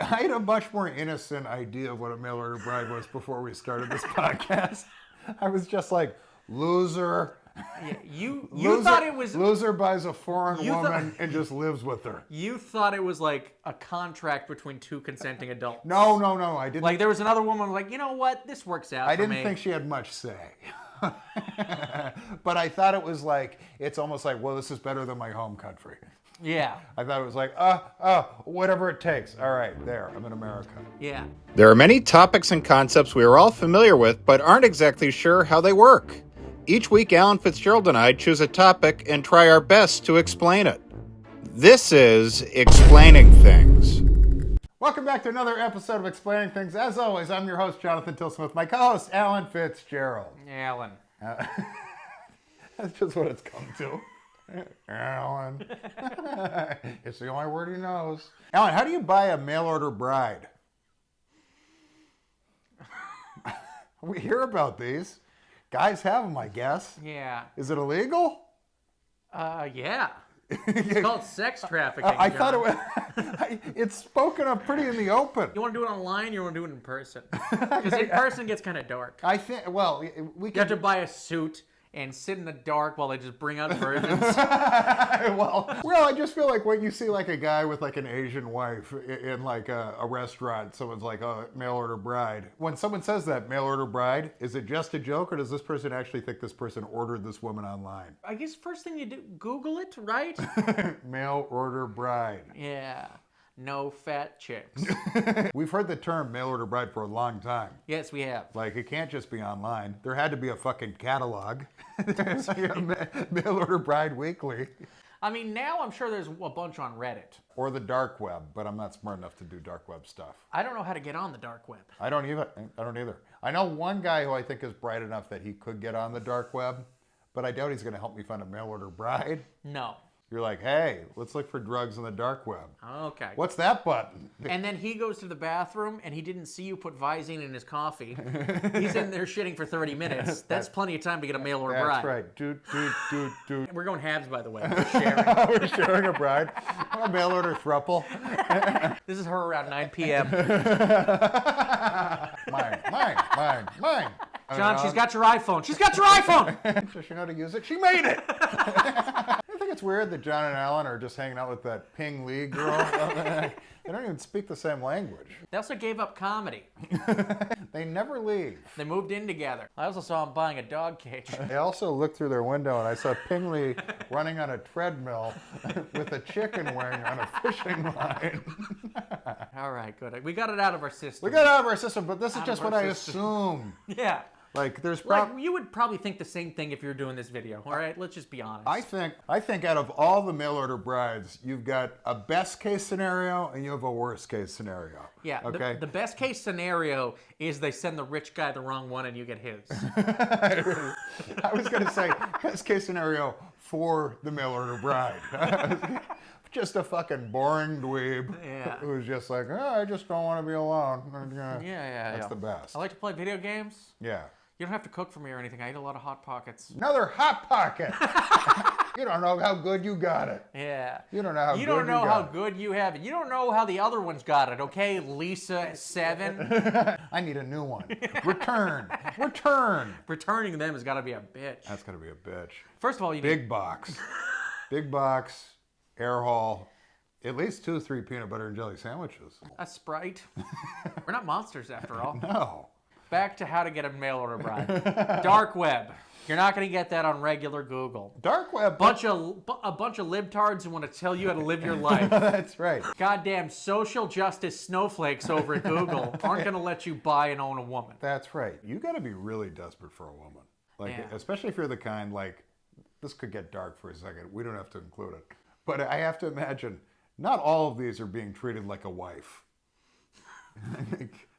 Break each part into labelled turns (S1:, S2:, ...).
S1: had a much more innocent idea of what a mail order bride was before we started this podcast. I was just like, loser.
S2: Yeah, you thought it was...
S1: Loser buys a foreign woman and just lives with her.
S2: You thought it was like a contract between two consenting adults.
S1: No, I didn't.
S2: Like there was another woman like, you know what, this works out
S1: I
S2: for
S1: didn't
S2: me.
S1: think she had much say. But I thought it was like, it's almost like, well, this is better than my home country.
S2: Yeah.
S1: I thought it was like, whatever it takes. All right, there, I'm in America.
S2: Yeah.
S3: There are many topics and concepts we are all familiar with, but aren't exactly sure how they work. Each week, Alan Fitzgerald and I choose a topic and try our best to explain it. This is Explaining Things.
S1: Welcome back to another episode of Explaining Things. As always, I'm your host, Jonathan Tilsmith. My co-host, Alan Fitzgerald.
S2: Alan.
S1: That's just what it's come to. Alan. It's the only word he knows. Alan, how do you buy a mail order bride? We hear about these. Guys have them, I guess.
S2: Yeah.
S1: Is it illegal?
S2: Yeah. It's called sex trafficking.
S1: I thought it was. It's spoken of pretty in the open.
S2: You want to do it online or you want to do it in person? Because in person gets kind of dark.
S1: I think, well, we
S2: You have
S1: can.
S2: to buy a suit and sit in the dark while they just bring out virgins.
S1: well, I just feel like when you see like a guy with like an Asian wife in like a restaurant, someone's like, oh, mail order bride. When someone says that, mail order bride, is it just a joke or does this person actually think this person ordered this woman online?
S2: I guess first thing you do, Google it, right?
S1: Mail order bride.
S2: Yeah. No fat chicks.
S1: We've heard the term mail order bride for a long time.
S2: Yes, we have.
S1: Like, it can't just be online. There had to be a fucking catalog. There's a mail order bride weekly.
S2: I mean, now I'm sure there's a bunch on Reddit.
S1: Or the dark web, but I'm not smart enough to do dark web stuff.
S2: I don't know how to get on the dark web.
S1: I don't either. I know one guy who I think is bright enough that he could get on the dark web, but I doubt he's going to help me find a mail order bride.
S2: No.
S1: You're like, hey, let's look for drugs on the dark web.
S2: Okay.
S1: What's that button?
S2: And then he goes to the bathroom and he didn't see you put Visine in his coffee. He's in there shitting for 30 minutes. That's plenty of time to get a mail order bride.
S1: That's right. Doot.
S2: We're going halves, by the way. We're sharing.
S1: We're sharing a bride. A mail order throuple.
S2: This is her around 9 p.m.
S1: Mine.
S2: John, she's got your iPhone. She's got your iPhone!
S1: Does she know how to use it? She made it! I think it's weird that John and Alan are just hanging out with that Ping Lee girl. They don't even speak the same language.
S2: They also gave up comedy.
S1: They never leave.
S2: They moved in together. I also saw him buying a dog cage.
S1: I also looked through their window and I saw Ping Lee running on a treadmill with a chicken wing on a fishing line.
S2: All right, good. We got it out of our system.
S1: We got it out of our system, but this is
S2: Out
S1: just
S2: of
S1: what
S2: our
S1: I
S2: system.
S1: assume.
S2: Yeah.
S1: Like, there's
S2: Like, you would probably think the same thing if you were doing this video. All right, let's just be honest.
S1: I think out of all the mail order brides, you've got a best case scenario and you have a worst case scenario.
S2: Yeah,
S1: Okay.
S2: the best case scenario is they send the rich guy the wrong one and you get his.
S1: I was going to say best case scenario for the mail order bride. Just a fucking boring dweeb who's just like, oh, I just don't want to be alone.
S2: Yeah.
S1: That's the best.
S2: I like to play video games.
S1: Yeah.
S2: You don't have to cook for me or anything. I eat a lot of Hot Pockets.
S1: Another Hot Pocket. You don't know how good you got it.
S2: Yeah.
S1: You don't know how
S2: You
S1: good
S2: don't know
S1: you
S2: how
S1: got
S2: good you have it. You don't know how the other ones got it, okay? Lisa, 7.
S1: it. I need a new one. Return.
S2: Returning them has got to be a bitch.
S1: That's going to be a bitch.
S2: First of all, you need...
S1: Big box, air haul, at least 2-3 peanut butter and jelly sandwiches.
S2: A Sprite. We're not monsters after all.
S1: No.
S2: Back to how to get a mail order bride. Dark web. You're not going to get that on regular Google.
S1: Dark web.
S2: A bunch of libtards who want to tell you how to live your life.
S1: That's right.
S2: Goddamn social justice snowflakes over at Google aren't going to let you buy and own a woman.
S1: That's right. You got to be really desperate for a woman. Like, especially if you're the kind, like, this could get dark for a second. We don't have to include it. But I have to imagine, not all of these are being treated like a wife.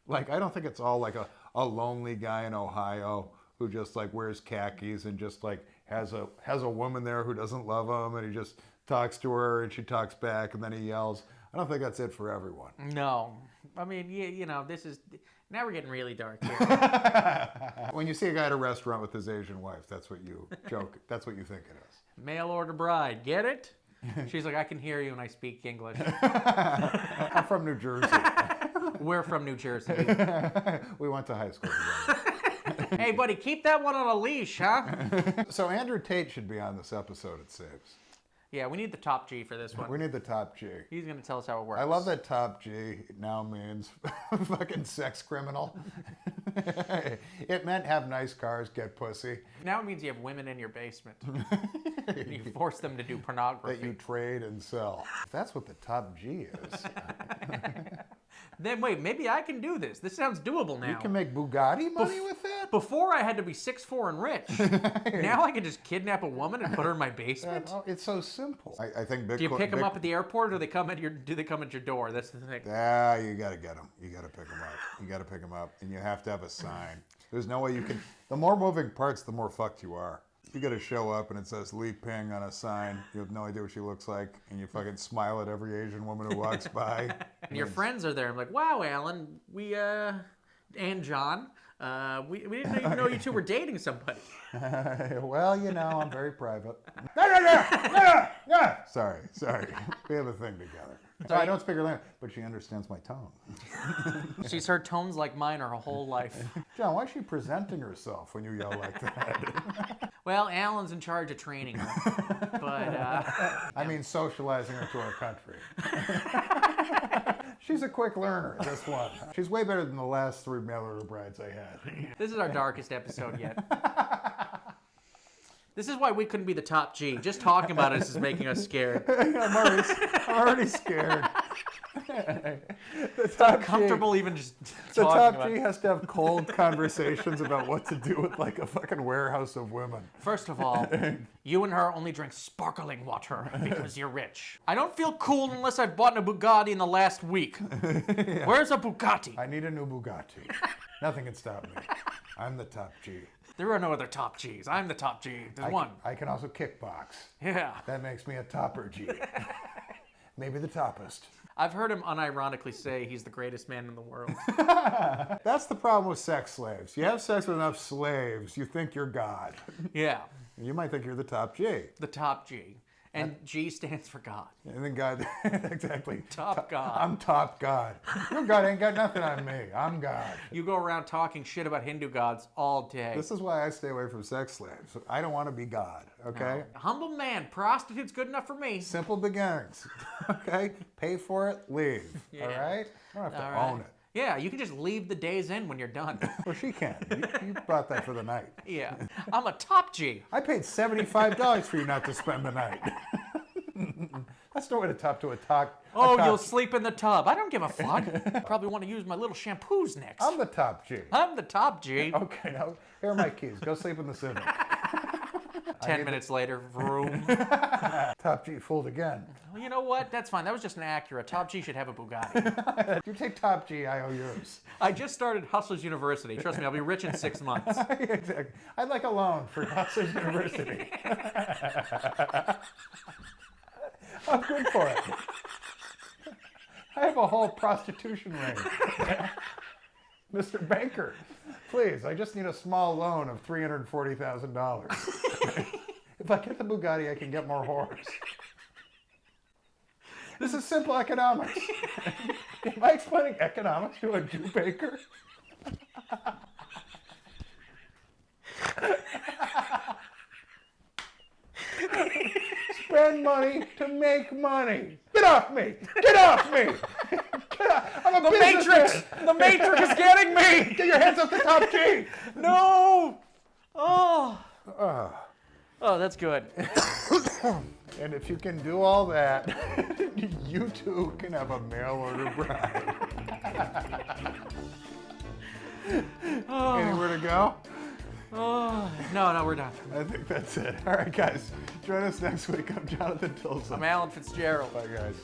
S1: Like, I don't think it's all like a lonely guy in Ohio who just like wears khakis and just like has a woman there who doesn't love him and he just talks to her and she talks back and then he yells. I don't think that's it for everyone.
S2: No. I mean, you know, this is... Now we're getting really dark here.
S1: When you see a guy at a restaurant with his Asian wife, that's what you that's what you think it is.
S2: Mail order bride. Get it? She's like, I can hear you when I speak English.
S1: I'm from New Jersey.
S2: We're from New Jersey.
S1: We went to high school together.
S2: Hey, buddy, keep that one on a leash, huh?
S1: So Andrew Tate should be on this episode, it seems.
S2: Yeah, we need the top G for this one.
S1: We need the top G.
S2: He's going to tell us how it works.
S1: I love that top G now means fucking sex criminal. It meant have nice cars, get pussy.
S2: Now it means you have women in your basement. You force them to do pornography.
S1: That you trade and sell. That's what the top G is.
S2: Then wait, maybe I can do this. This sounds doable now.
S1: You can make Bugatti money with that?
S2: Before I had to be 6'4" and rich. Now I can just kidnap a woman and put her in my basement.
S1: Oh, it's so simple. I think Bitcoin.
S2: Do you pick them up at the airport, or do they come at your door? That's the thing.
S1: Yeah, you got to get them. You got to pick them up. You got to pick them up, and you have to have a sign. There's no way you can. The more moving parts, the more fucked you are. You got to show up, and it says Li Ping on a sign. You have no idea what she looks like, and you fucking smile at every Asian woman who walks by.
S2: And your friends are there. I'm like, wow, Alan, and John, we didn't even know you two were dating somebody.
S1: Well, you know, I'm very private. No. Sorry. We have a thing together. So I don't speak her language, but she understands my tone.
S2: She's heard tones like mine her whole life.
S1: John, why is she presenting herself when you yell like that?
S2: Well, Alan's in charge of training her. But,
S1: I mean, socializing her to our country. She's a quick learner, this one. She's way better than the last 3 mail-order brides I had.
S2: This is our darkest episode yet. This is why we couldn't be the top G. Just talking about us is making us scared.
S1: I'm already scared.
S2: It's uncomfortable even just
S1: the
S2: talking
S1: top
S2: about
S1: G has to have cold conversations about what to do with like a fucking warehouse of women.
S2: First of all, you and her only drink sparkling water because you're rich. I don't feel cool unless I've bought a Bugatti in the last week. Yeah. Where's a Bugatti?
S1: I need a new Bugatti. Nothing can stop me. I'm the top G.
S2: There are no other top Gs. I'm the top G. There's one.
S1: I can also kickbox.
S2: Yeah.
S1: That makes me a topper G. Maybe the toppest.
S2: I've heard him unironically say he's the greatest man in the world.
S1: That's the problem with sex slaves. You have sex with enough slaves, you think you're God.
S2: Yeah.
S1: You might think you're the top G.
S2: The top G. And G stands for God.
S1: And then God, exactly.
S2: Top God.
S1: I'm top God. Your God ain't got nothing on me. I'm God.
S2: You go around talking shit about Hindu gods all day.
S1: This is why I stay away from sex slaves. I don't want to be God, okay?
S2: No. Humble man, prostitute's good enough for me.
S1: Simple beginnings, okay? Pay for it, leave, all right? I don't have to own it.
S2: Yeah, you can just leave the day's end when you're done.
S1: Well, she can. You bought that for the night.
S2: Yeah. I'm a top G.
S1: I paid $75 for you not to spend the night. That's no way to talk to a talk.
S2: You'll sleep in the tub. I don't give a fuck. Probably want to use my little shampoos next.
S1: I'm the top G.
S2: I'm the top G.
S1: Okay, now, here are my keys. Go sleep in the Civic.
S2: 10 minutes later, vroom.
S1: Top G fooled again.
S2: Well, you know what? That's fine. That was just an Acura. Top G should have a Bugatti.
S1: You take top G, I owe yours.
S2: I just started Hustlers University. Trust me, I'll be rich in 6 months.
S1: Exactly. I'd like a loan for Hustlers University. I'm good for it. I have a whole prostitution ring. Mr. Banker, please, I just need a small loan of $340,000. If I get the Bugatti, I can get more whores. This is simple economics. Am I explaining economics to a Jew baker? Spend money to make money. Get off me! Get off me! Get off. I'm a businessman.
S2: The Matrix is getting me!
S1: Get your hands up the top G!
S2: No! Oh, that's good.
S1: And if you can do all that, you too can have a mail-order bride. Anywhere to go?
S2: Oh, no, we're done.
S1: I think that's it. All right, guys. Join us next week. I'm Jonathan Tilson.
S2: I'm Alan Fitzgerald.
S1: Bye, guys.